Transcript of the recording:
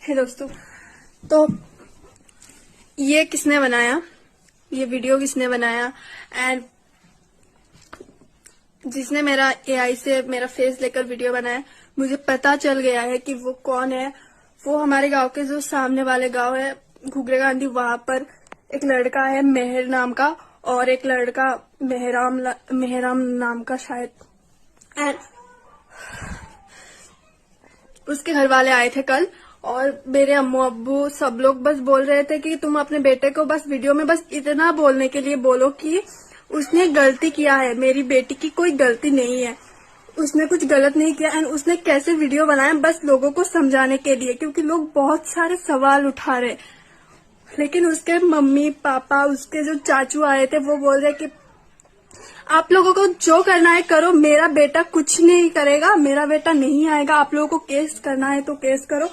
है दोस्तों। तो ये किसने बनाया, ये वीडियो किसने बनाया एंड जिसने मेरा एआई से मेरा फेस लेकर वीडियो बनाया, मुझे पता चल गया है कि वो कौन है। वो हमारे गांव के जो सामने वाले गांव है घुघरा गांधी, वहां पर एक लड़का है मेहर नाम का और एक लड़का मेहराम नाम का शायद। एंड उसके घर वाले आए थे कल और मेरे अम्मू अब्बू सब लोग बस बोल रहे थे कि तुम अपने बेटे को बस वीडियो में बस इतना बोलने के लिए बोलो कि उसने गलती किया है, मेरी बेटी की कोई गलती नहीं है, उसने कुछ गलत नहीं किया एंड उसने कैसे वीडियो बनाया बस लोगों को समझाने के लिए, क्योंकि लोग बहुत सारे सवाल उठा रहे। लेकिन उसके मम्मी पापा, उसके जो चाचू आए थे वो बोल रहे कि आप लोगों को जो करना है करो, मेरा बेटा कुछ नहीं करेगा, मेरा बेटा नहीं आएगा, आप लोगों को केस करना है तो केस करो।